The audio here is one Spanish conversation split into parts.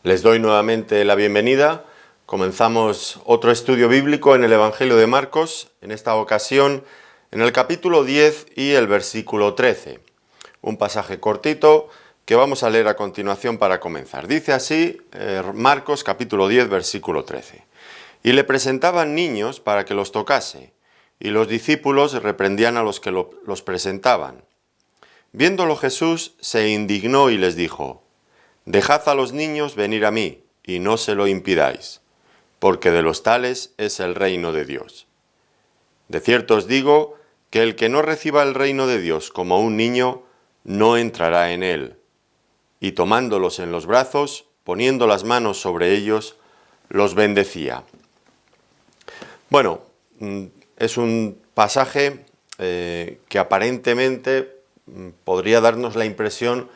Les doy nuevamente la bienvenida. Comenzamos otro estudio bíblico en el Evangelio de Marcos, en esta ocasión en el capítulo 10 y el versículo 13. Un pasaje cortito que vamos a leer a continuación para comenzar. Dice así Marcos capítulo 10, versículo 13. Y le presentaban niños para que los tocase, y los discípulos reprendían a los que los presentaban. Viéndolo Jesús se indignó y les dijo: Dejad a los niños venir a mí, y no se lo impidáis, porque de los tales es el reino de Dios. De cierto os digo que el que no reciba el reino de Dios como un niño, no entrará en él. Y tomándolos en los brazos, poniendo las manos sobre ellos, los bendecía. Bueno, es un pasaje que aparentemente podría darnos la impresión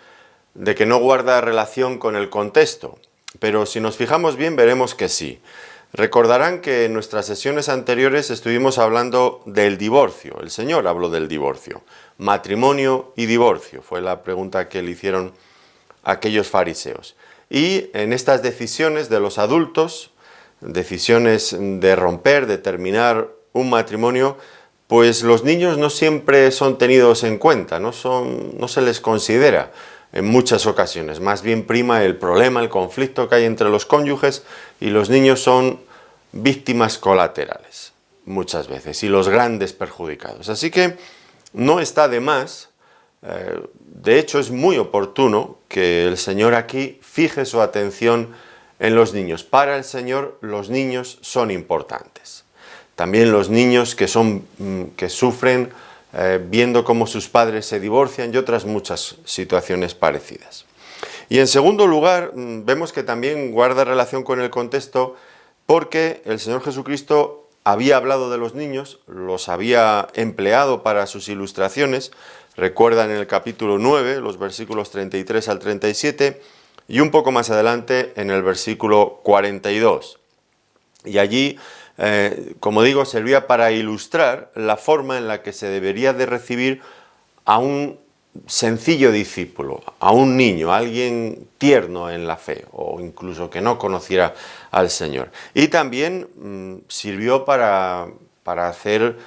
de que no guarda relación con el contexto, pero si nos fijamos bien veremos que sí. Recordarán que en nuestras sesiones anteriores estuvimos hablando del divorcio. El Señor habló del divorcio. Matrimonio y divorcio fue la pregunta que le hicieron aquellos fariseos. Y en estas decisiones de los adultos, decisiones de romper, de terminar un matrimonio, pues los niños no siempre son tenidos en cuenta, no se les considera en muchas ocasiones. Más bien prima el problema, el conflicto que hay entre los cónyuges, y los niños son víctimas colaterales muchas veces y los grandes perjudicados. Así que no está de más, de hecho es muy oportuno que el Señor aquí fije su atención en los niños. Para el Señor los niños son importantes. También los niños que sufren viendo cómo sus padres se divorcian y otras muchas situaciones parecidas. Y en segundo lugar, vemos que también guarda relación con el contexto porque el Señor Jesucristo había hablado de los niños, los había empleado para sus ilustraciones. Recuerdan en el capítulo 9, los versículos 33 al 37, y un poco más adelante en el versículo 42. Y allí, como digo, servía para ilustrar la forma en la que se debería de recibir a un sencillo discípulo, a un niño, a alguien tierno en la fe, o incluso que no conociera al Señor. Y también sirvió para hacer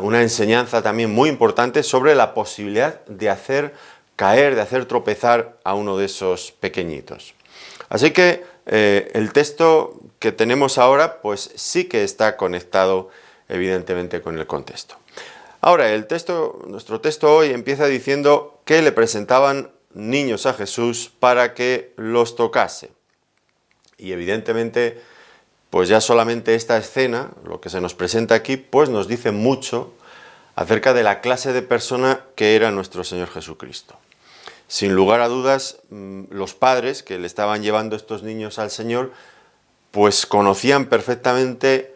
una enseñanza también muy importante sobre la posibilidad de hacer caer, de hacer tropezar a uno de esos pequeñitos. Así que el texto que tenemos ahora, pues sí que está conectado evidentemente con el contexto. Ahora, nuestro texto hoy empieza diciendo que le presentaban niños a Jesús para que los tocase. Y evidentemente, pues ya solamente esta escena, lo que se nos presenta aquí, pues nos dice mucho acerca de la clase de persona que era nuestro Señor Jesucristo. Sin lugar a dudas, los padres que le estaban llevando estos niños al Señor, pues conocían perfectamente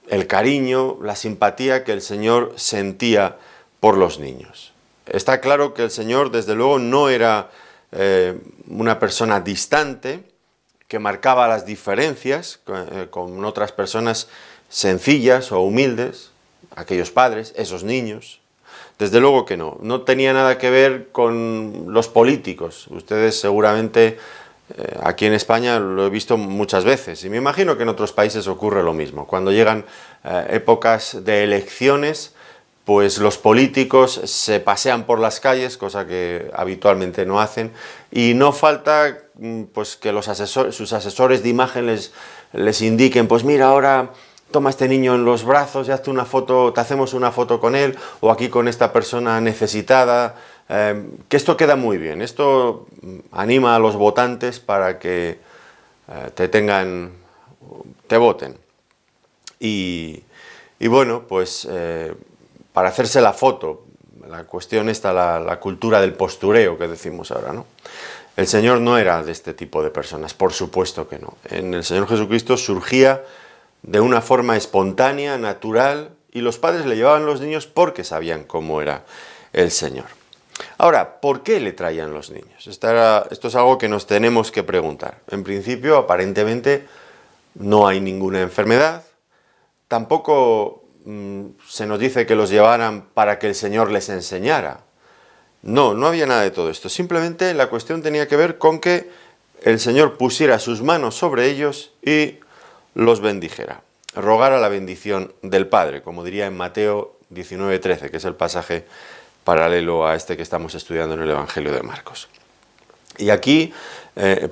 el cariño, la simpatía que el Señor sentía por los niños. Está claro que el Señor, desde luego, no era una persona distante, que marcaba las diferencias con otras personas sencillas o humildes, aquellos padres, esos niños. Desde luego que no tenía nada que ver con los políticos. Ustedes seguramente aquí en España lo he visto muchas veces y me imagino que en otros países ocurre lo mismo. Cuando llegan épocas de elecciones, pues los políticos se pasean por las calles, cosa que habitualmente no hacen, y no falta pues que sus asesores de imagen les indiquen: pues mira, ahora toma a este niño en los brazos y hazte una foto, te hacemos una foto con él, o aquí con esta persona necesitada, que esto queda muy bien. Esto anima a los votantes para que te voten. Y bueno, pues para hacerse la foto, la cuestión está la cultura del postureo que decimos ahora, ¿no? El Señor no era de este tipo de personas, por supuesto que no. En el Señor Jesucristo surgía de una forma espontánea, natural, y los padres le llevaban los niños porque sabían cómo era el Señor. Ahora, ¿por qué le traían los niños? Esto es algo que nos tenemos que preguntar. En principio, aparentemente, no hay ninguna enfermedad. Tampoco se nos dice que los llevaran para que el Señor les enseñara. No había nada de todo esto. Simplemente la cuestión tenía que ver con que el Señor pusiera sus manos sobre ellos y los bendijera. Rogara la bendición del Padre, como diría en Mateo 19:13, que es el pasaje paralelo a este que estamos estudiando en el Evangelio de Marcos. Y aquí,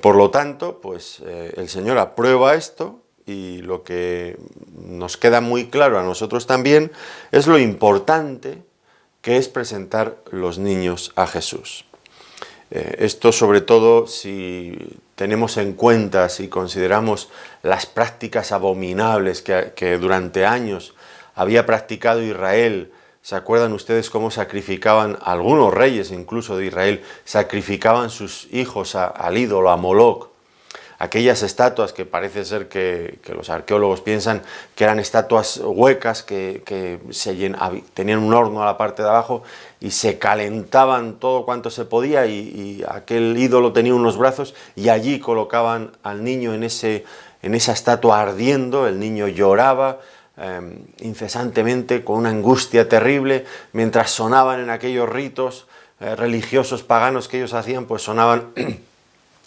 por lo tanto, pues el Señor aprueba esto, y lo que nos queda muy claro a nosotros también es lo importante que es presentar los niños a Jesús. Esto sobre todo si tenemos en cuenta, si consideramos las prácticas abominables que durante años había practicado Israel. ¿Se acuerdan ustedes cómo sacrificaban algunos reyes incluso de Israel? Sacrificaban sus hijos al ídolo, a Moloc. Aquellas estatuas que parece ser que los arqueólogos piensan que eran estatuas huecas que tenían un horno a la parte de abajo y se calentaban todo cuanto se podía, y aquel ídolo tenía unos brazos y allí colocaban al niño en esa estatua ardiendo. El niño lloraba incesantemente con una angustia terrible mientras sonaban en aquellos ritos religiosos paganos que ellos hacían, pues sonaban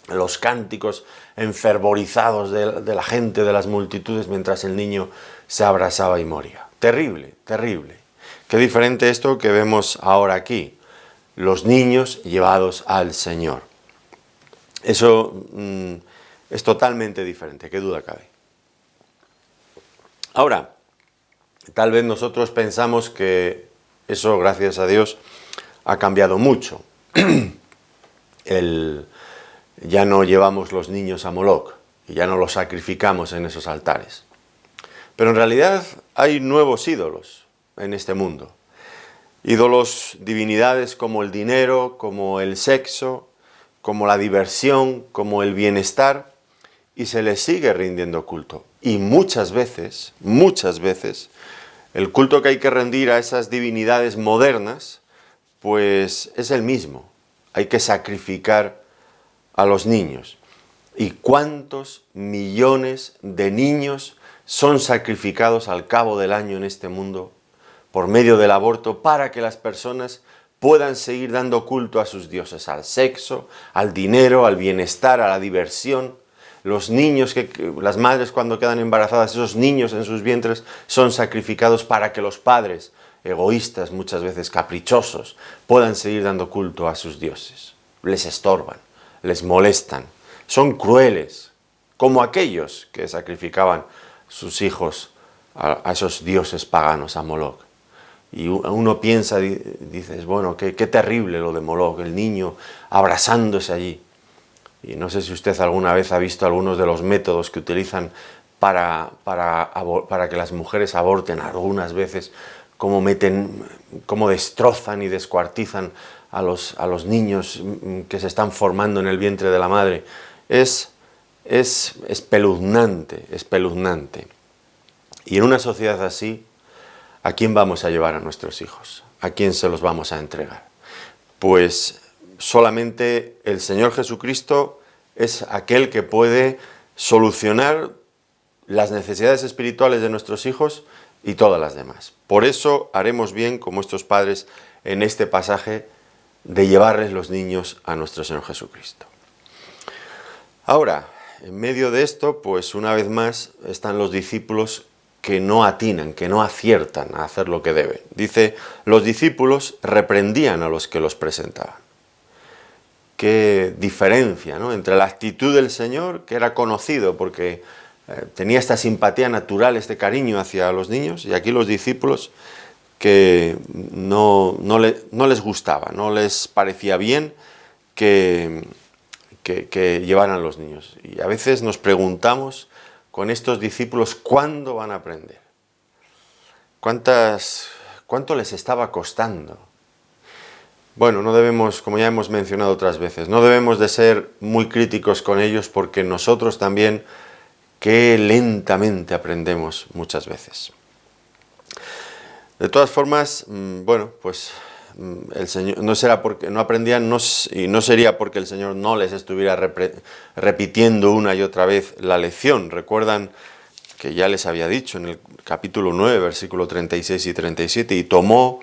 los cánticos enfervorizados de la gente, de las multitudes, mientras el niño se abrasaba y moría. Terrible, terrible. Qué diferente esto que vemos ahora aquí, los niños llevados al Señor. Eso es totalmente diferente, qué duda cabe. Ahora, tal vez nosotros pensamos que eso, gracias a Dios, ha cambiado mucho. Ya no llevamos los niños a Moloc y ya no los sacrificamos en esos altares. Pero en realidad hay nuevos ídolos en este mundo. Ídolos, divinidades como el dinero, como el sexo, como la diversión, como el bienestar, y se les sigue rindiendo culto. Y muchas veces, el culto que hay que rendir a esas divinidades modernas, pues es el mismo. Hay que sacrificar a los niños. ¿Y cuántos millones de niños son sacrificados al cabo del año en este mundo por medio del aborto para que las personas puedan seguir dando culto a sus dioses, al sexo, al dinero, al bienestar, a la diversión? Los niños, las madres cuando quedan embarazadas, esos niños en sus vientres son sacrificados para que los padres, egoístas, muchas veces caprichosos, puedan seguir dando culto a sus dioses. Les estorban, les molestan, son crueles, como aquellos que sacrificaban sus hijos a esos dioses paganos, a Moloc. Y uno piensa, dices, bueno, qué terrible lo de Moloc, el niño abrazándose allí. Y no sé si usted alguna vez ha visto algunos de los métodos que utilizan para que las mujeres aborten algunas veces, cómo destrozan y descuartizan a los niños que se están formando en el vientre de la madre. Es espeluznante, espeluznante. Y en una sociedad así, ¿a quién vamos a llevar a nuestros hijos? ¿A quién se los vamos a entregar? Pues solamente el Señor Jesucristo es aquel que puede solucionar las necesidades espirituales de nuestros hijos y todas las demás. Por eso haremos bien, como estos padres en este pasaje, de llevarles los niños a nuestro Señor Jesucristo. Ahora, en medio de esto, pues una vez más están los discípulos que no atinan, que no aciertan a hacer lo que deben. Dice, los discípulos reprendían a los que los presentaban. Qué diferencia, ¿no?, entre la actitud del Señor, que era conocido porque tenía esta simpatía natural, este cariño hacia los niños, y aquí los discípulos que no les gustaba, no les parecía bien que llevaran los niños. Y a veces nos preguntamos con estos discípulos, ¿cuándo van a aprender? ¿Cuánto les estaba costando? Bueno, no debemos, como ya hemos mencionado otras veces, no debemos de ser muy críticos con ellos, porque nosotros también, qué lentamente aprendemos muchas veces. De todas formas, bueno, pues el Señor no será porque no aprendían, y no sería porque el Señor no les estuviera repitiendo una y otra vez la lección. Recuerdan que ya les había dicho en el capítulo 9, versículo 36 y 37, y tomó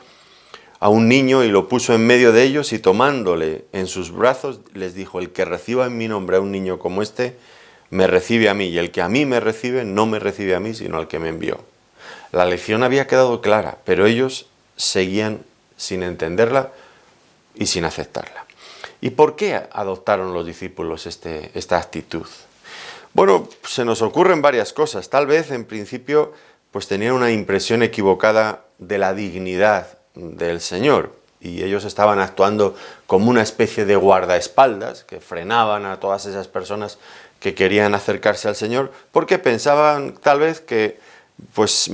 a un niño y lo puso en medio de ellos y tomándole en sus brazos les dijo: el que reciba en mi nombre a un niño como este, me recibe a mí, y el que a mí me recibe no me recibe a mí, sino al que me envió. La lección había quedado clara, pero ellos seguían sin entenderla y sin aceptarla. ¿Y por qué adoptaron los discípulos esta actitud? Bueno, se nos ocurren varias cosas. Tal vez, en principio, pues tenían una impresión equivocada de la dignidad del Señor, y ellos estaban actuando como una especie de guardaespaldas que frenaban a todas esas personas que querían acercarse al Señor, porque pensaban tal vez que pues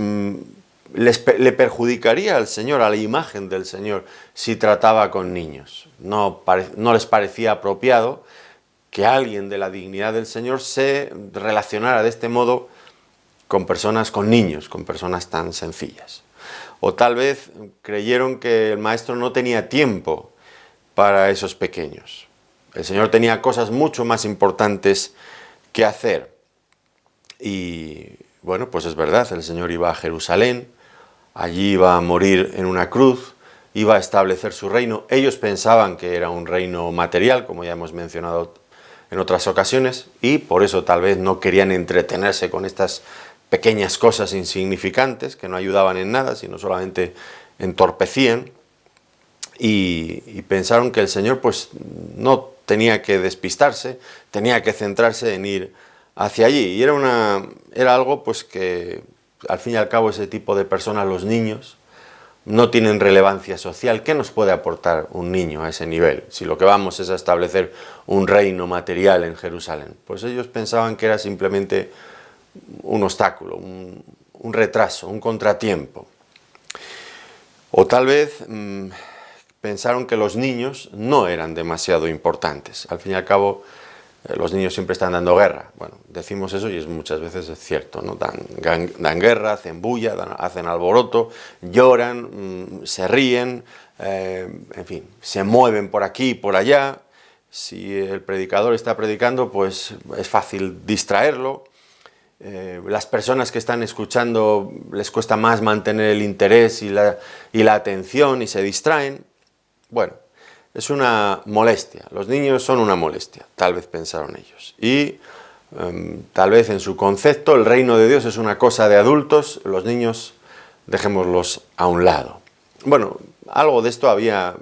le perjudicaría al Señor, a la imagen del Señor, si trataba con niños. No les parecía apropiado que alguien de la dignidad del Señor se relacionara de este modo con personas, con niños, con personas tan sencillas. O tal vez creyeron que el Maestro no tenía tiempo para esos pequeños. El Señor tenía cosas mucho más importantes que hacer. Y bueno, pues es verdad, el Señor iba a Jerusalén, allí iba a morir en una cruz, iba a establecer su reino. Ellos pensaban que era un reino material, como ya hemos mencionado en otras ocasiones, y por eso tal vez no querían entretenerse con estas pequeñas cosas insignificantes que no ayudaban en nada, sino solamente entorpecían, y pensaron que el Señor pues no tenía que despistarse, tenía que centrarse en ir hacia allí, y era algo pues que al fin y al cabo ese tipo de personas, los niños, no tienen relevancia social. ¿Qué nos puede aportar un niño a ese nivel? Si lo que vamos es a establecer un reino material en Jerusalén. Pues ellos pensaban que era simplemente un obstáculo, un retraso, un contratiempo. O tal vez pensaron que los niños no eran demasiado importantes. Al fin y al cabo, los niños siempre están dando guerra. Bueno, decimos eso y muchas veces es cierto, ¿no? Dan guerra, hacen bulla, hacen alboroto, lloran, se ríen, en fin, se mueven por aquí y por allá. Si el predicador está predicando, pues es fácil distraerlo. Las personas que están escuchando les cuesta más mantener el interés y la atención y se distraen. Bueno, es una molestia. Los niños son una molestia, tal vez pensaron ellos. Y tal vez en su concepto el reino de Dios es una cosa de adultos, los niños dejémoslos a un lado. Bueno, algo de esto había,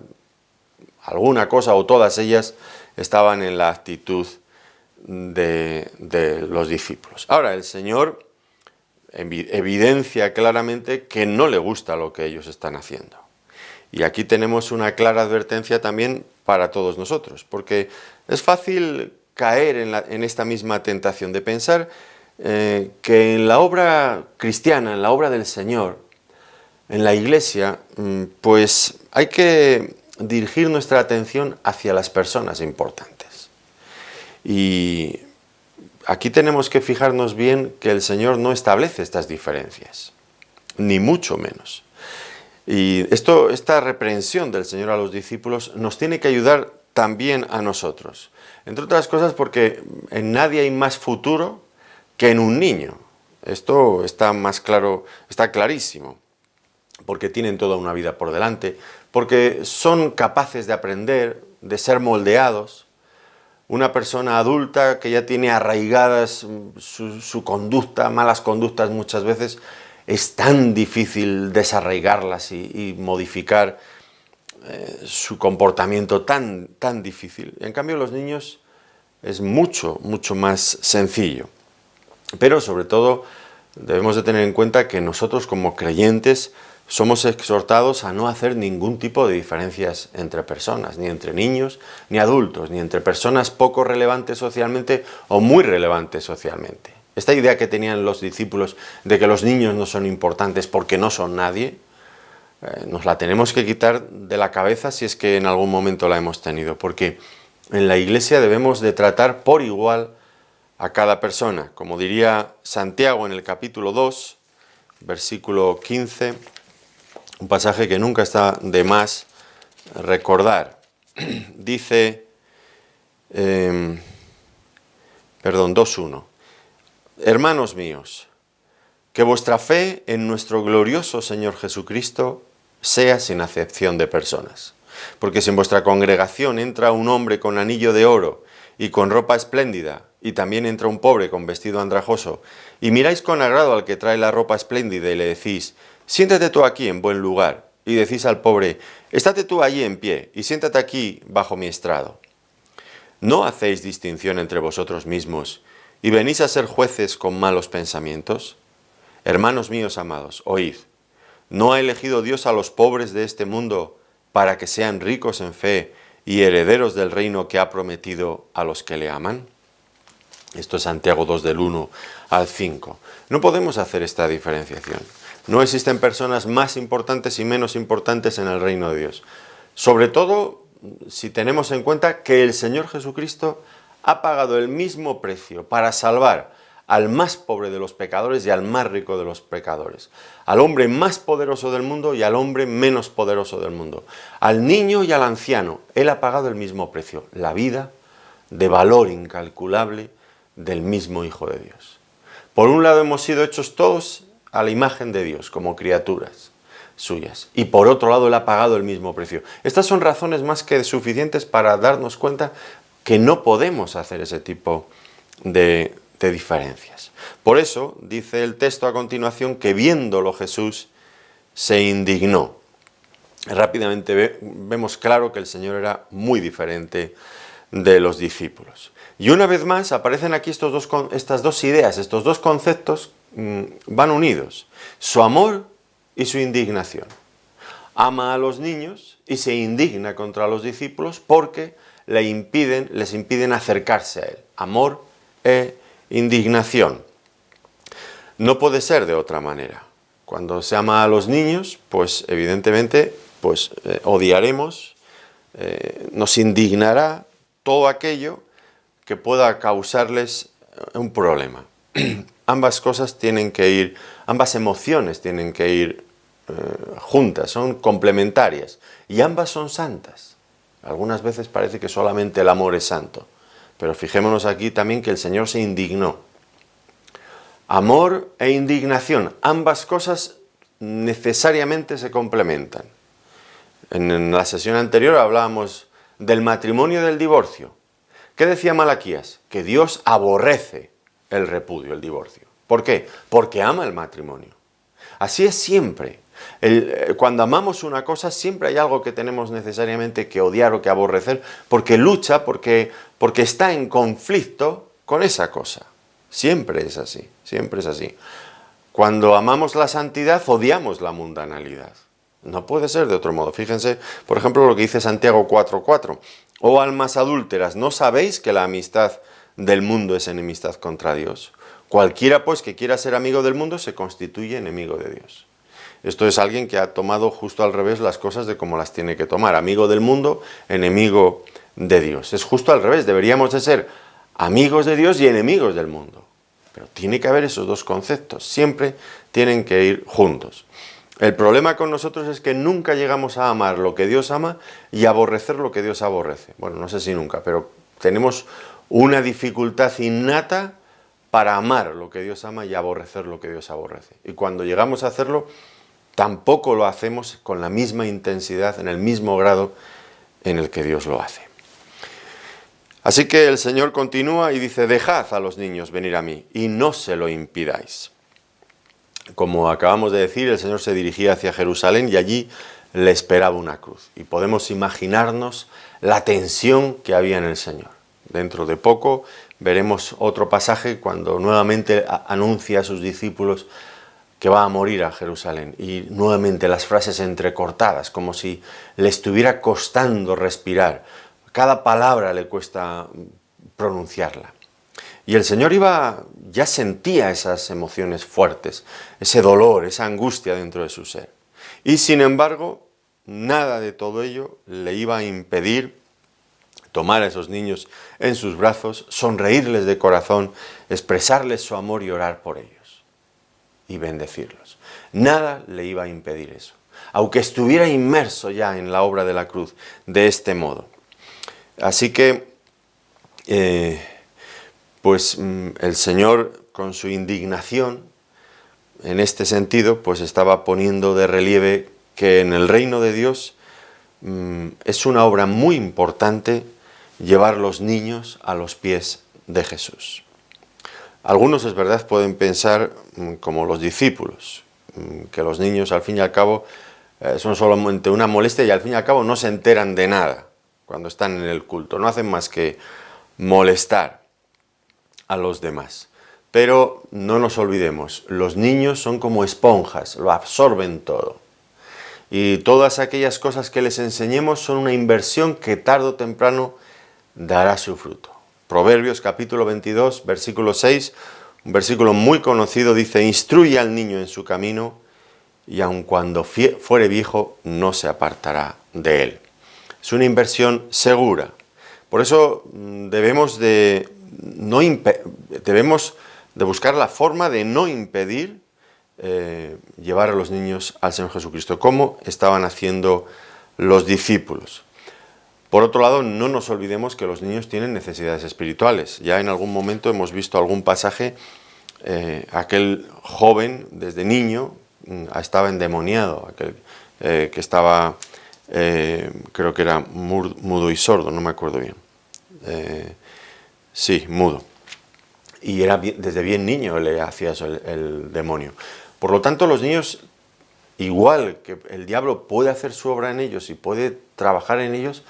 alguna cosa o todas ellas estaban en la actitud de los discípulos. Ahora, el Señor evidencia claramente que no le gusta lo que ellos están haciendo. Y aquí tenemos una clara advertencia también para todos nosotros, porque es fácil caer en esta misma tentación de pensar que en la obra cristiana, en la obra del Señor, en la Iglesia, pues hay que dirigir nuestra atención hacia las personas importantes. Y aquí tenemos que fijarnos bien que el Señor no establece estas diferencias, ni mucho menos. Y esta reprensión del Señor a los discípulos nos tiene que ayudar también a nosotros. Entre otras cosas porque en nadie hay más futuro que en un niño. Esto está más claro, está clarísimo. Porque tienen toda una vida por delante, porque son capaces de aprender, de ser moldeados. Una persona adulta que ya tiene arraigadas su conducta, malas conductas muchas veces, es tan difícil desarraigarlas y modificar su comportamiento, tan difícil. En cambio, los niños es mucho más sencillo. Pero sobre todo debemos de tener en cuenta que nosotros como creyentes somos exhortados a no hacer ningún tipo de diferencias entre personas, ni entre niños, ni adultos, ni entre personas poco relevantes socialmente o muy relevantes socialmente. Esta idea que tenían los discípulos de que los niños no son importantes porque no son nadie, nos la tenemos que quitar de la cabeza si es que en algún momento la hemos tenido, porque en la Iglesia debemos de tratar por igual a cada persona. Como diría Santiago en el capítulo 2, versículo 15, un pasaje que nunca está de más recordar. Dice, 2:1. Hermanos míos, que vuestra fe en nuestro glorioso Señor Jesucristo sea sin acepción de personas. Porque si en vuestra congregación entra un hombre con anillo de oro y con ropa espléndida, y también entra un pobre con vestido andrajoso, y miráis con agrado al que trae la ropa espléndida y le decís, siéntate tú aquí en buen lugar, y decís al pobre, estate tú allí en pie, y siéntate aquí bajo mi estrado. ¿No hacéis distinción entre vosotros mismos, y venís a ser jueces con malos pensamientos? Hermanos míos amados, oíd, ¿no ha elegido Dios a los pobres de este mundo para que sean ricos en fe y herederos del reino que ha prometido a los que le aman? Esto es Santiago 2 del 1 al 5. No podemos hacer esta diferenciación. No existen personas más importantes y menos importantes en el reino de Dios. Sobre todo si tenemos en cuenta que el Señor Jesucristo ha pagado el mismo precio para salvar al más pobre de los pecadores y al más rico de los pecadores, al hombre más poderoso del mundo y al hombre menos poderoso del mundo, al niño y al anciano. Él ha pagado el mismo precio, la vida de valor incalculable del mismo Hijo de Dios. Por un lado hemos sido hechos todos a la imagen de Dios, como criaturas suyas, y por otro lado Él ha pagado el mismo precio. Estas son razones más que suficientes para darnos cuenta que no podemos hacer ese tipo de diferencias. Por eso dice el texto a continuación que viéndolo Jesús se indignó. Rápidamente vemos claro que el Señor era muy diferente de los discípulos. Y una vez más aparecen aquí estas dos ideas, estos dos conceptos van unidos. Su amor y su indignación. Ama a los niños y se indigna contra los discípulos porque les impiden acercarse a Él. Amor e indignación. No puede ser de otra manera. Cuando se ama a los niños, pues evidentemente odiaremos, nos indignará todo aquello que pueda causarles un problema. Ambas emociones tienen que ir juntas, son complementarias y ambas son santas. Algunas veces parece que solamente el amor es santo, pero fijémonos aquí también que el Señor se indignó. Amor e indignación, ambas cosas necesariamente se complementan. En la sesión anterior hablábamos del matrimonio y del divorcio. ¿Qué decía Malaquías? Que Dios aborrece el repudio, el divorcio. ¿Por qué? Porque ama el matrimonio. Así es siempre. Cuando amamos una cosa, siempre hay algo que tenemos necesariamente que odiar o que aborrecer, porque lucha, porque está en conflicto con esa cosa. Siempre es así, siempre es así. Cuando amamos la santidad, odiamos la mundanalidad. No puede ser de otro modo. Fíjense, por ejemplo, lo que dice Santiago 4:4. Oh almas adúlteras, ¿no sabéis que la amistad del mundo es enemistad contra Dios? Cualquiera, pues, que quiera ser amigo del mundo se constituye enemigo de Dios. Esto es alguien que ha tomado justo al revés las cosas de como las tiene que tomar. Amigo del mundo, enemigo de Dios. Es justo al revés. Deberíamos de ser amigos de Dios y enemigos del mundo. Pero tiene que haber esos dos conceptos. Siempre tienen que ir juntos. El problema con nosotros es que nunca llegamos a amar lo que Dios ama y a aborrecer lo que Dios aborrece. Bueno, no sé si nunca, pero tenemos una dificultad innata para amar lo que Dios ama y aborrecer lo que Dios aborrece. Y cuando llegamos a hacerlo, tampoco lo hacemos con la misma intensidad, en el mismo grado en el que Dios lo hace. Así que el Señor continúa y dice, dejad a los niños venir a mí y no se lo impidáis. Como acabamos de decir, el Señor se dirigía hacia Jerusalén y allí le esperaba una cruz. Y podemos imaginarnos la tensión que había en el Señor. Dentro de poco veremos otro pasaje cuando nuevamente anuncia a sus discípulos que va a morir a Jerusalén. Y nuevamente las frases entrecortadas, como si le estuviera costando respirar. Cada palabra le cuesta pronunciarla. Y el Señor ya sentía esas emociones fuertes, ese dolor, esa angustia dentro de su ser. Y sin embargo, nada de todo ello le iba a impedir tomar a esos niños en sus brazos, sonreírles de corazón, expresarles su amor y orar por ellos. Y bendecirlos. Nada le iba a impedir eso, aunque estuviera inmerso ya en la obra de la cruz de este modo. Así que el Señor, con su indignación, en este sentido, pues estaba poniendo de relieve que en el reino de Dios es una obra muy importante llevar los niños a los pies de Jesús. Algunos, es verdad, pueden pensar como los discípulos, que los niños al fin y al cabo son solamente una molestia y al fin y al cabo no se enteran de nada cuando están en el culto, no hacen más que molestar a los demás. Pero no nos olvidemos, los niños son como esponjas, lo absorben todo. Y todas aquellas cosas que les enseñemos son una inversión que tarde o temprano dará su fruto. Proverbios capítulo 22, versículo 6, un versículo muy conocido, dice: instruye al niño en su camino y aun cuando fuere viejo no se apartará de él. Es una inversión segura. Por eso debemos de buscar la forma de no impedir llevar a los niños al Señor Jesucristo, como estaban haciendo los discípulos. Por otro lado, no nos olvidemos que los niños tienen necesidades espirituales. Ya en algún momento hemos visto algún pasaje, aquel joven desde niño estaba endemoniado, aquel que estaba, creo que era mudo y sordo, no me acuerdo bien. Sí, mudo. Y desde bien niño le hacía eso el demonio. Por lo tanto, los niños, igual que el diablo puede hacer su obra en ellos y puede trabajar en ellos,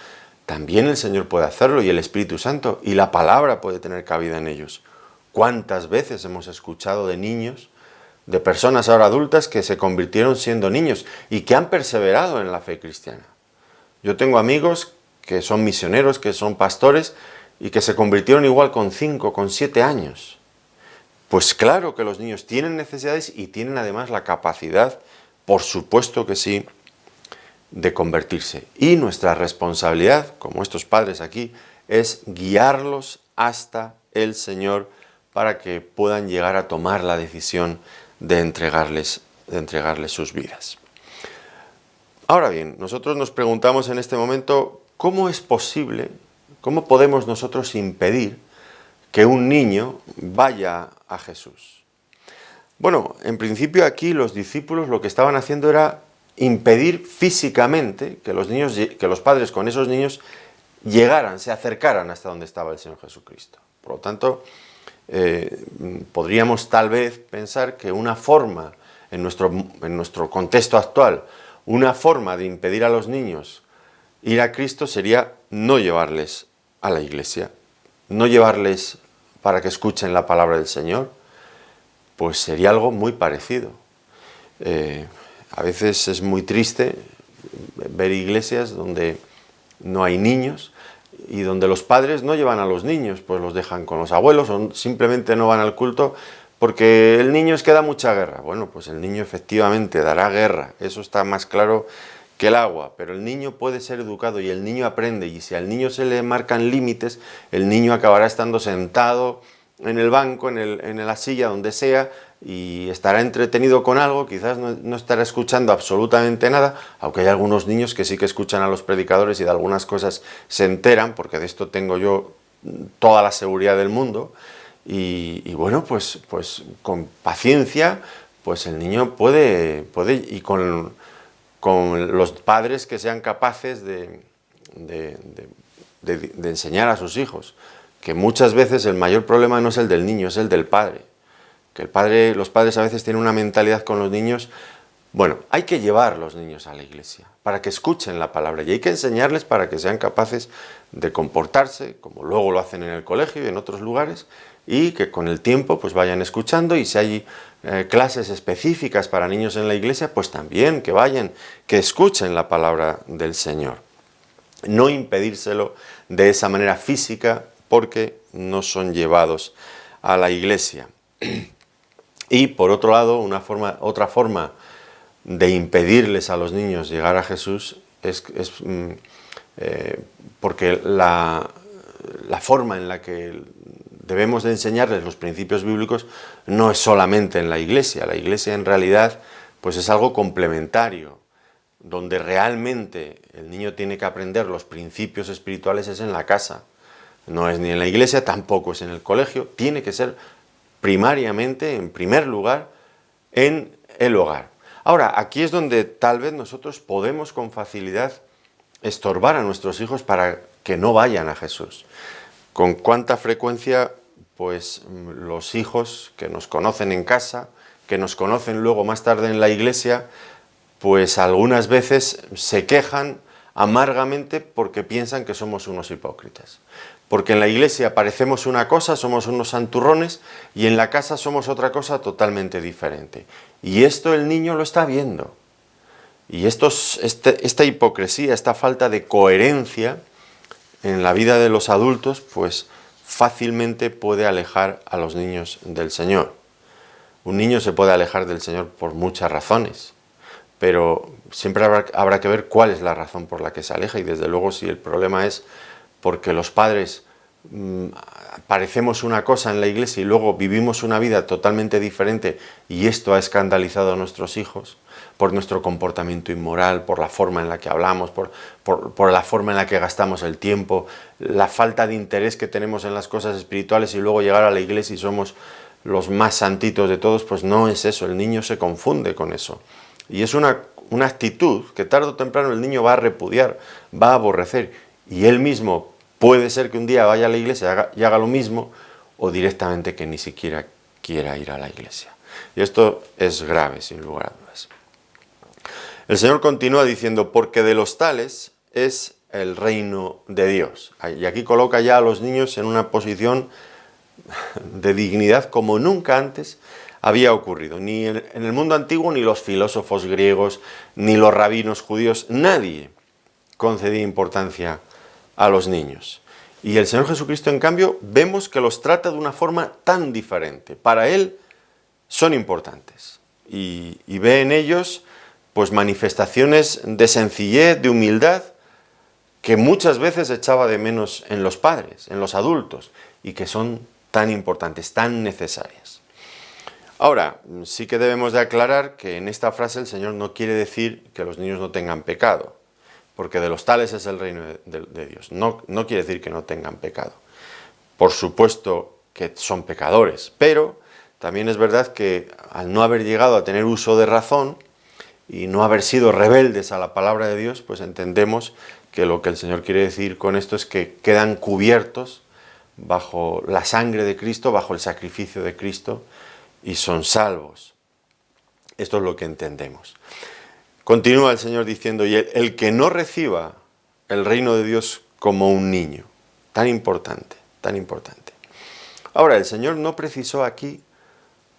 también el Señor puede hacerlo, y el Espíritu Santo, y la palabra puede tener cabida en ellos. ¿Cuántas veces hemos escuchado de niños, de personas ahora adultas que se convirtieron siendo niños y que han perseverado en la fe cristiana? Yo tengo amigos que son misioneros, que son pastores, y que se convirtieron igual con 5, con 7 años. Pues claro que los niños tienen necesidades y tienen además la capacidad, por supuesto que sí, de convertirse. Y nuestra responsabilidad, como estos padres aquí, es guiarlos hasta el Señor para que puedan llegar a tomar la decisión de entregarles sus vidas. Ahora bien, nosotros nos preguntamos en este momento, ¿cómo es posible, cómo podemos nosotros impedir que un niño vaya a Jesús? Bueno, en principio aquí los discípulos lo que estaban haciendo era impedir físicamente que los padres con esos niños se acercaran hasta donde estaba el Señor Jesucristo. Por lo tanto, podríamos tal vez pensar que una forma, en nuestro contexto actual, una forma de impedir a los niños ir a Cristo sería no llevarles a la iglesia, no llevarles para que escuchen la palabra del Señor. Pues sería algo muy parecido. A veces es muy triste ver iglesias donde no hay niños y donde los padres no llevan a los niños, pues los dejan con los abuelos o simplemente no van al culto porque el niño es que da mucha guerra. Bueno, pues el niño efectivamente dará guerra, eso está más claro que el agua, pero el niño puede ser educado y el niño aprende, y si al niño se le marcan límites, el niño acabará estando sentado en el banco, en la silla, donde sea, y estará entretenido con algo, quizás no estará escuchando absolutamente nada, aunque hay algunos niños que sí que escuchan a los predicadores y de algunas cosas se enteran, porque de esto tengo yo toda la seguridad del mundo, y bueno, pues con paciencia, pues el niño puede y con los padres que sean capaces de enseñar a sus hijos, que muchas veces el mayor problema no es el del niño, es el del padre. Que los padres a veces tienen una mentalidad con los niños. Bueno, hay que llevar a los niños a la iglesia para que escuchen la palabra y hay que enseñarles para que sean capaces de comportarse, como luego lo hacen en el colegio y en otros lugares, y que con el tiempo pues vayan escuchando, y si hay clases específicas para niños en la iglesia, pues también que vayan, que escuchen la palabra del Señor. No impedírselo de esa manera física porque no son llevados a la iglesia. Y por otro lado, otra forma de impedirles a los niños llegar a Jesús es porque la forma en la que debemos de enseñarles los principios bíblicos no es solamente en la iglesia. La iglesia en realidad pues es algo complementario. Donde realmente el niño tiene que aprender los principios espirituales es en la casa. No es ni en la iglesia, tampoco es en el colegio, tiene que ser primariamente, en primer lugar, en el hogar. Ahora, aquí es donde tal vez nosotros podemos con facilidad estorbar a nuestros hijos para que no vayan a Jesús. Con cuánta frecuencia, pues los hijos que nos conocen en casa, que nos conocen luego más tarde en la iglesia, pues algunas veces se quejan amargamente porque piensan que somos unos hipócritas. Porque en la iglesia parecemos una cosa, somos unos santurrones, y en la casa somos otra cosa totalmente diferente. Y esto el niño lo está viendo. Y esta hipocresía, esta falta de coherencia en la vida de los adultos, pues fácilmente puede alejar a los niños del Señor. Un niño se puede alejar del Señor por muchas razones, pero siempre habrá que ver cuál es la razón por la que se aleja, y desde luego si el problema es porque los padres parecemos una cosa en la iglesia y luego vivimos una vida totalmente diferente y esto ha escandalizado a nuestros hijos por nuestro comportamiento inmoral, por la forma en la que hablamos, por la forma en la que gastamos el tiempo, la falta de interés que tenemos en las cosas espirituales, y luego llegar a la iglesia y somos los más santitos de todos, pues no es eso, el niño se confunde con eso. Y es una actitud que tarde o temprano el niño va a repudiar, va a aborrecer, y él mismo puede ser que un día vaya a la iglesia y haga lo mismo, o directamente que ni siquiera quiera ir a la iglesia. Y esto es grave, sin lugar a dudas. El Señor continúa diciendo, porque de los tales es el reino de Dios. Y aquí coloca ya a los niños en una posición de dignidad como nunca antes había ocurrido. Ni en el mundo antiguo, ni los filósofos griegos, ni los rabinos judíos, nadie concedía importancia a los niños. Y el Señor Jesucristo, en cambio, vemos que los trata de una forma tan diferente. Para Él son importantes y ve en ellos pues manifestaciones de sencillez, de humildad, que muchas veces echaba de menos en los padres, en los adultos, y que son tan importantes, tan necesarias. Ahora, sí que debemos de aclarar que en esta frase el Señor no quiere decir que los niños no tengan pecado, porque de los tales es el reino de Dios. No quiere decir que no tengan pecado. Por supuesto que son pecadores, pero también es verdad que al no haber llegado a tener uso de razón y no haber sido rebeldes a la palabra de Dios, pues entendemos que lo que el Señor quiere decir con esto es que quedan cubiertos bajo la sangre de Cristo, bajo el sacrificio de Cristo, y son salvos. Esto es lo que entendemos. Continúa el Señor diciendo, y el que no reciba el reino de Dios como un niño, tan importante, tan importante. Ahora, el Señor no precisó aquí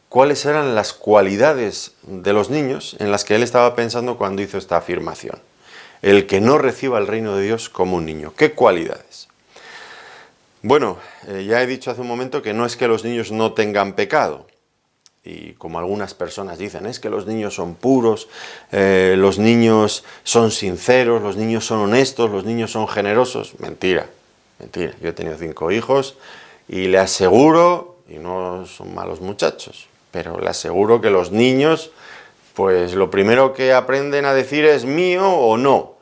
cuáles eran las cualidades de los niños en las que Él estaba pensando cuando hizo esta afirmación. El que no reciba el reino de Dios como un niño. ¿Qué cualidades? Bueno, ya he dicho hace un momento que no es que los niños no tengan pecado. Y como algunas personas dicen, es que los niños son puros, los niños son sinceros, los niños son honestos, los niños son generosos. Mentira, mentira. Yo he tenido 5 hijos y le aseguro, y no son malos muchachos, pero le aseguro que los niños, pues lo primero que aprenden a decir es mío o no.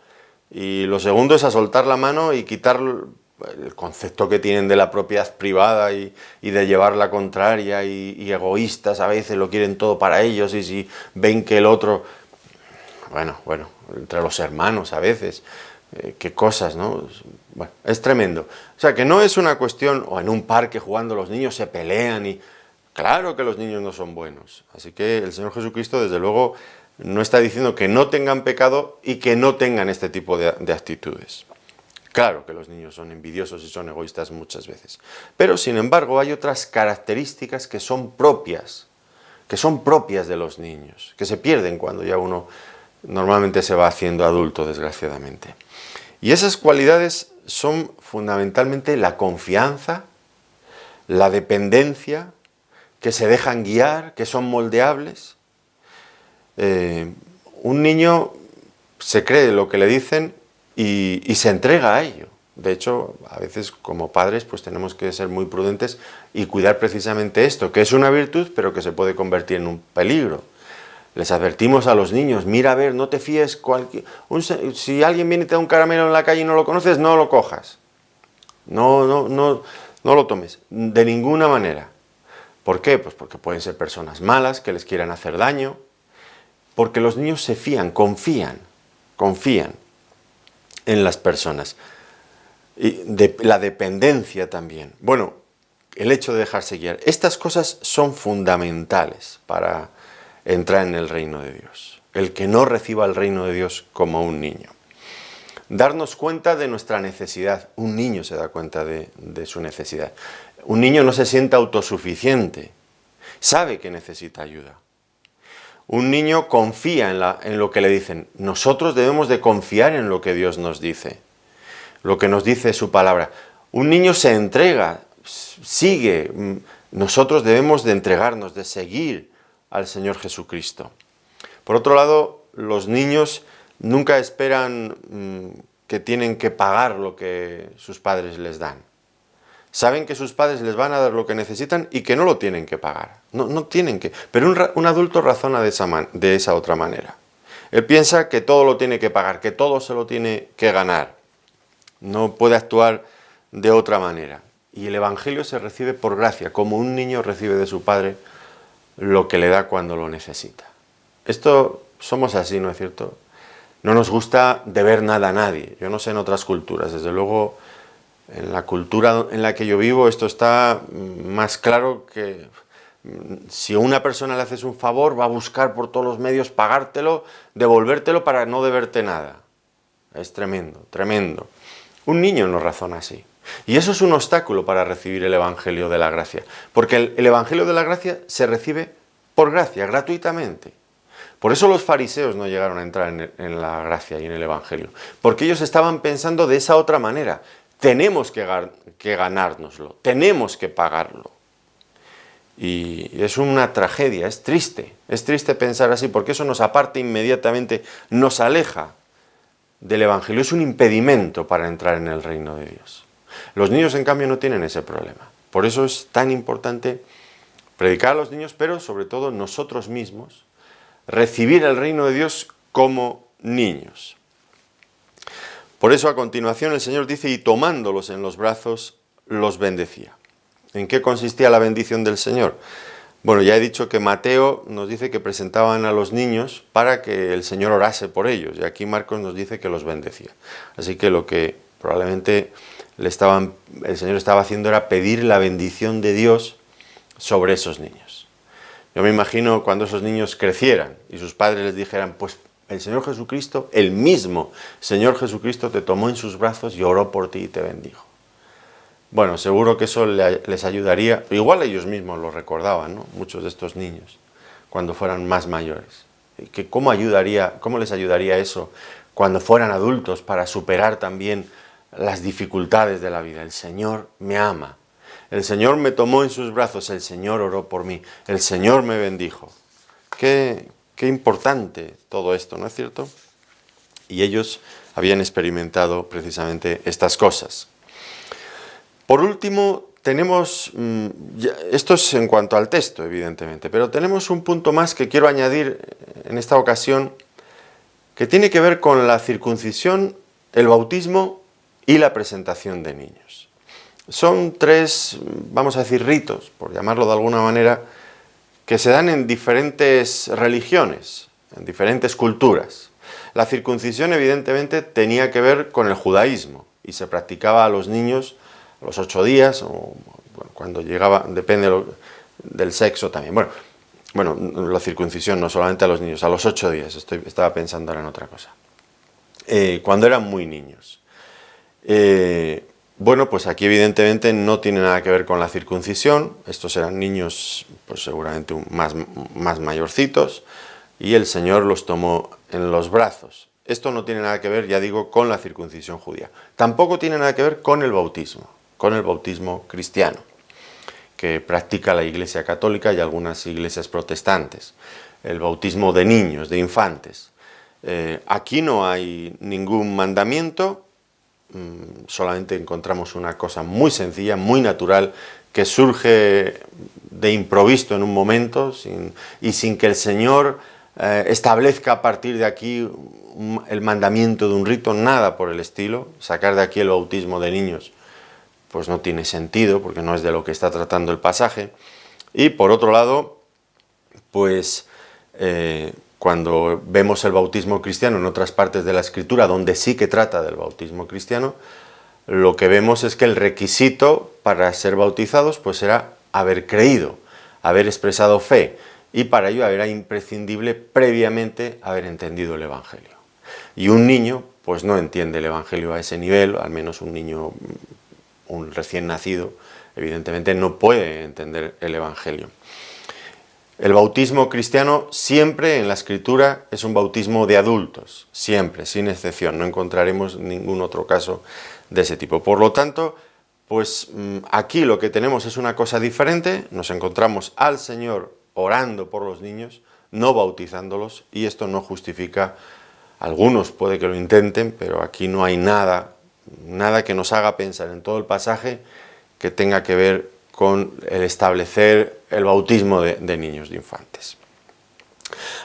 Y lo segundo es a soltar la mano y quitar el concepto que tienen de la propiedad privada y de llevar la contraria y egoístas, a veces lo quieren todo para ellos, y si ven que el otro, bueno, entre los hermanos a veces, qué cosas, ¿no? Bueno, es tremendo. O sea, que no es una cuestión, o en un parque jugando los niños se pelean y... Claro que los niños no son buenos. Así que el Señor Jesucristo, desde luego, no está diciendo que no tengan pecado y que no tengan este tipo de actitudes. Claro que los niños son envidiosos y son egoístas muchas veces. Pero, sin embargo, hay otras características que son propias de los niños, que se pierden cuando ya uno normalmente se va haciendo adulto, desgraciadamente. Y esas cualidades son fundamentalmente la confianza, la dependencia, que se dejan guiar, que son moldeables. Un niño se cree lo que le dicen y se entrega a ello. De hecho, a veces como padres pues tenemos que ser muy prudentes y cuidar precisamente esto, que es una virtud pero que se puede convertir en un peligro. Les advertimos a los niños, mira a ver, no te fíes, si alguien viene y te da un caramelo en la calle y no lo conoces, no lo cojas. No lo tomes, de ninguna manera. ¿Por qué? Pues porque pueden ser personas malas que les quieran hacer daño, porque los niños se fían, confían en las personas. Y la dependencia también. Bueno, el hecho de dejarse guiar. Estas cosas son fundamentales para entrar en el reino de Dios. El que no reciba el reino de Dios como un niño. Darnos cuenta de nuestra necesidad. Un niño se da cuenta de su necesidad. Un niño no se siente autosuficiente. Sabe que necesita ayuda. Un niño confía en lo que le dicen. Nosotros debemos de confiar en lo que Dios nos dice. Lo que nos dice su palabra. Un niño se entrega, sigue. Nosotros debemos de entregarnos, de seguir al Señor Jesucristo. Por otro lado, los niños nunca esperan que tienen que pagar lo que sus padres les dan. Saben que sus padres les van a dar lo que necesitan y que no lo tienen que pagar. No tienen que. Pero un adulto razona de esa otra manera. Él piensa que todo lo tiene que pagar, que todo se lo tiene que ganar. No puede actuar de otra manera. Y el Evangelio se recibe por gracia, como un niño recibe de su padre lo que le da cuando lo necesita. Esto somos así, ¿no es cierto? No nos gusta deber nada a nadie. Yo no sé en otras culturas, desde luego en la cultura en la que yo vivo esto está más claro que si a una persona le haces un favor va a buscar por todos los medios pagártelo, devolvértelo para no deberte nada. Es tremendo, tremendo. Un niño no razona así. Y eso es un obstáculo para recibir el Evangelio de la gracia. Porque el Evangelio de la gracia se recibe por gracia, gratuitamente. Por eso los fariseos no llegaron a entrar en la gracia y en el Evangelio. Porque ellos estaban pensando de esa otra manera. Tenemos que ganárnoslo, tenemos que pagarlo. Y es una tragedia, es triste pensar así, porque eso nos aparta inmediatamente, nos aleja del Evangelio, es un impedimento para entrar en el reino de Dios. Los niños, en cambio, no tienen ese problema. Por eso es tan importante predicar a los niños, pero sobre todo nosotros mismos, recibir el reino de Dios como niños. Por eso a continuación el Señor dice, y tomándolos en los brazos, los bendecía. ¿En qué consistía la bendición del Señor? Bueno, ya he dicho que Mateo nos dice que presentaban a los niños para que el Señor orase por ellos, y aquí Marcos nos dice que los bendecía. Así que lo que probablemente el Señor estaba haciendo era pedir la bendición de Dios sobre esos niños. Yo me imagino cuando esos niños crecieran y sus padres les dijeran, pues el Señor Jesucristo, el mismo Señor Jesucristo te tomó en sus brazos y oró por ti y te bendijo. Bueno, seguro que eso les ayudaría, igual ellos mismos lo recordaban, ¿no? Muchos de estos niños, cuando fueran más mayores. ¿Cómo les ayudaría eso cuando fueran adultos para superar también las dificultades de la vida? El Señor me ama, el Señor me tomó en sus brazos, el Señor oró por mí, el Señor me bendijo. Qué importante todo esto, ¿no es cierto? Y ellos habían experimentado precisamente estas cosas. Por último, tenemos, esto es en cuanto al texto, evidentemente, pero tenemos un punto más que quiero añadir en esta ocasión, que tiene que ver con la circuncisión, el bautismo y la presentación de niños. Son tres, vamos a decir, ritos, por llamarlo de alguna manera, que se dan en diferentes religiones, en diferentes culturas. La circuncisión, evidentemente, tenía que ver con el judaísmo y se practicaba a los niños a los 8 días, o bueno, cuando llegaba, depende del sexo también. Bueno, la circuncisión no solamente a los niños, a los 8 días, estaba pensando ahora en otra cosa. Cuando eran muy niños. Bueno, pues aquí evidentemente no tiene nada que ver con la circuncisión, estos eran niños pues seguramente más mayorcitos, y el Señor los tomó en los brazos. Esto no tiene nada que ver, ya digo, con la circuncisión judía. Tampoco tiene nada que ver con el bautismo cristiano, que practica la Iglesia Católica y algunas iglesias protestantes. El bautismo de niños, de infantes. Aquí no hay ningún mandamiento, solamente encontramos una cosa muy sencilla, muy natural, que surge de improviso en un momento y sin que el Señor establezca a partir de aquí el mandamiento de un rito, nada por el estilo. Sacar de aquí el bautismo de niños pues no tiene sentido, porque no es de lo que está tratando el pasaje. Y por otro lado, pues cuando vemos el bautismo cristiano en otras partes de la Escritura, donde sí que trata del bautismo cristiano, lo que vemos es que el requisito para ser bautizados pues era haber creído, haber expresado fe, y para ello era imprescindible previamente haber entendido el Evangelio. Y un niño pues no entiende el Evangelio a ese nivel, al menos un niño, un recién nacido, evidentemente no puede entender el Evangelio. El bautismo cristiano siempre en la Escritura es un bautismo de adultos, siempre, sin excepción, no encontraremos ningún otro caso de ese tipo. Por lo tanto, pues aquí lo que tenemos es una cosa diferente, nos encontramos al Señor orando por los niños, no bautizándolos, y esto no justifica, algunos puede que lo intenten, pero aquí no hay nada que nos haga pensar en todo el pasaje que tenga que ver con el establecer el bautismo de niños, de infantes.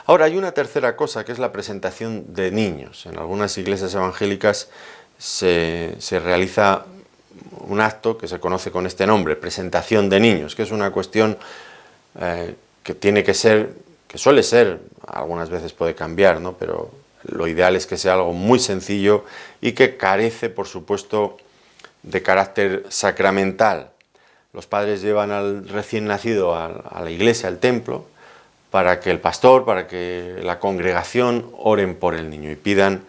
Ahora, hay una tercera cosa, que es la presentación de niños. En algunas iglesias evangélicas se realiza un acto que se conoce con este nombre, presentación de niños, que es una cuestión que tiene que ser, que suele ser, algunas veces puede cambiar, ¿no? Pero lo ideal es que sea algo muy sencillo y que carece, por supuesto, de carácter sacramental. Los padres llevan al recién nacido a la iglesia, al templo, para que el pastor, para que la congregación oren por el niño y pidan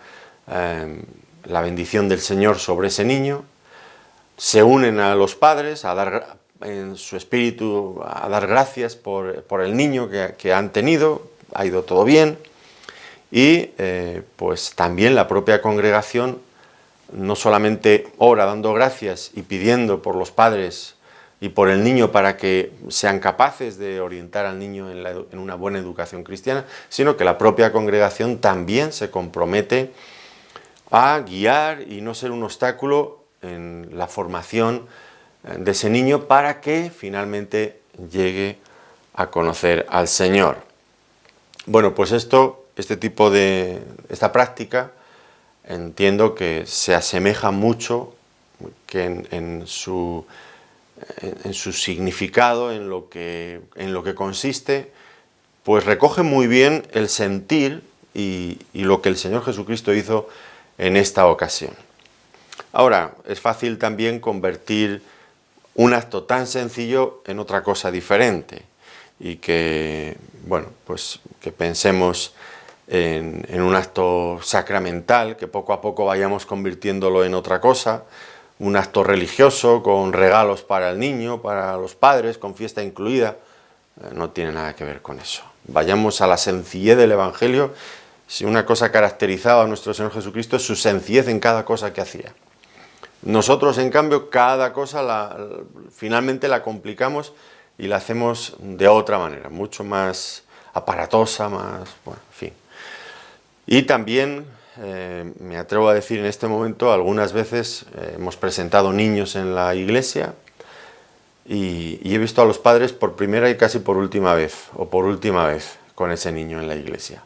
la bendición del Señor sobre ese niño. Se unen a los padres a dar en su espíritu a dar gracias por el niño que han tenido, ha ido todo bien, y pues también la propia congregación no solamente ora dando gracias y pidiendo por los padres y por el niño para que sean capaces de orientar al niño en una buena educación cristiana, sino que la propia congregación también se compromete a guiar y no ser un obstáculo en la formación de ese niño para que finalmente llegue a conocer al Señor. Bueno, pues esta práctica entiendo que se asemeja mucho que en su significado, en lo que consiste, pues recoge muy bien el sentir y lo que el Señor Jesucristo hizo en esta ocasión. Ahora, es fácil también convertir un acto tan sencillo en otra cosa diferente y que, bueno, pues que pensemos en un acto sacramental, que poco a poco vayamos convirtiéndolo en otra cosa, un acto religioso con regalos para el niño, para los padres, con fiesta incluida. No tiene nada que ver con eso. Vayamos a la sencillez del Evangelio. Si una cosa caracterizaba a nuestro Señor Jesucristo es su sencillez en cada cosa que hacía. Nosotros, en cambio, cada cosa finalmente la complicamos y la hacemos de otra manera, mucho más aparatosa, más, bueno, en fin. Y también, me atrevo a decir en este momento, algunas veces hemos presentado niños en la iglesia y he visto a los padres por primera y casi por última vez, o por última vez, con ese niño en la iglesia.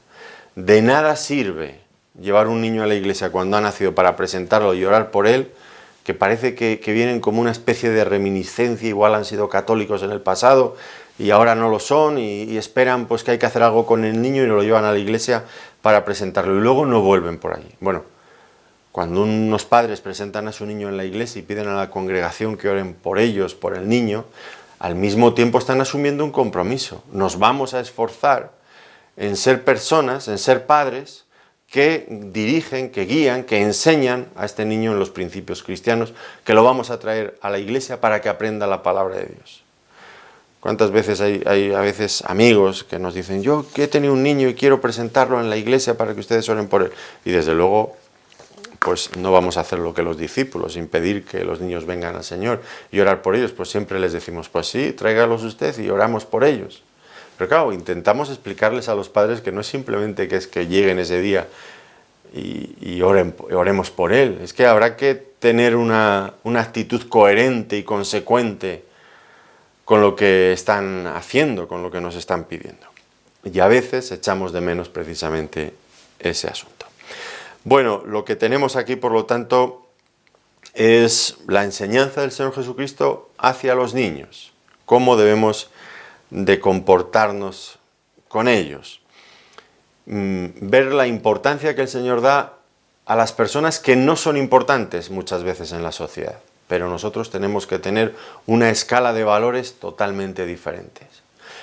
De nada sirve llevar un niño a la iglesia cuando ha nacido para presentarlo y orar por él, que parece que vienen como una especie de reminiscencia, igual han sido católicos en el pasado y ahora no lo son y esperan pues que hay que hacer algo con el niño y lo llevan a la iglesia para presentarlo y luego no vuelven por allí. Bueno, cuando unos padres presentan a su niño en la iglesia y piden a la congregación que oren por ellos, por el niño, al mismo tiempo están asumiendo un compromiso. Nos vamos a esforzar en ser personas, en ser padres que dirigen, que guían, que enseñan a este niño en los principios cristianos, que lo vamos a traer a la iglesia para que aprenda la palabra de Dios. ¿Cuántas veces hay a veces amigos que nos dicen, yo que he tenido un niño y quiero presentarlo en la iglesia para que ustedes oren por él? Y desde luego, pues no vamos a hacer lo que los discípulos, impedir que los niños vengan al Señor y orar por ellos. Pues siempre les decimos, pues sí, tráigalos usted y oramos por ellos. Pero claro, intentamos explicarles a los padres que no es simplemente que es que lleguen ese día y oremos por él. Es que habrá que tener una actitud coherente y consecuente con lo que están haciendo, con lo que nos están pidiendo. Y a veces echamos de menos precisamente ese asunto. Bueno, lo que tenemos aquí, por lo tanto, es la enseñanza del Señor Jesucristo hacia los niños. Cómo debemos de comportarnos con ellos. ver la importancia que el Señor da a las personas que no son importantes muchas veces en la sociedad. Pero nosotros tenemos que tener una escala de valores totalmente diferentes.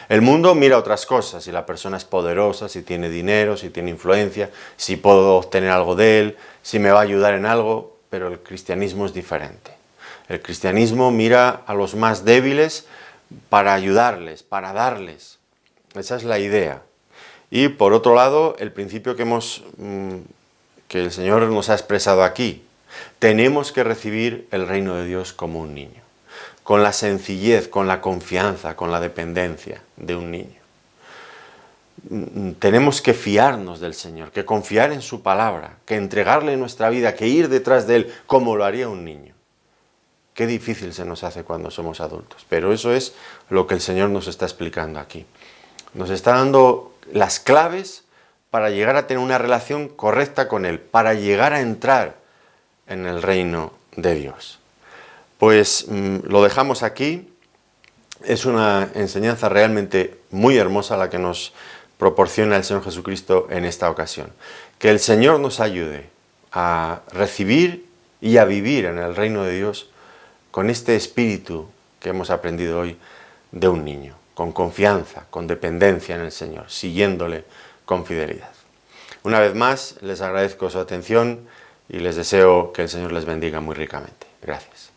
El mundo mira otras cosas, si la persona es poderosa, si tiene dinero, si tiene influencia, si puedo obtener algo de él, si me va a ayudar en algo, pero el cristianismo es diferente. El cristianismo mira a los más débiles para ayudarles, para darles. Esa es la idea. Y por otro lado, el principio que el Señor nos ha expresado aquí. Tenemos que recibir el reino de Dios como un niño, con la sencillez, con la confianza, con la dependencia de un niño. Tenemos que fiarnos del Señor, que confiar en su palabra, que entregarle nuestra vida, que ir detrás de Él como lo haría un niño. Qué difícil se nos hace cuando somos adultos, pero eso es lo que el Señor nos está explicando aquí. Nos está dando las claves para llegar a tener una relación correcta con Él, para llegar a entrar en el reino de Dios. Pues lo dejamos aquí. Es una enseñanza realmente muy hermosa la que nos proporciona el Señor Jesucristo en esta ocasión. Que el Señor nos ayude a recibir y a vivir en el reino de Dios con este espíritu que hemos aprendido hoy de un niño, con confianza, con dependencia en el Señor, siguiéndole con fidelidad. Una vez más, les agradezco su atención y les deseo que el Señor les bendiga muy ricamente. Gracias.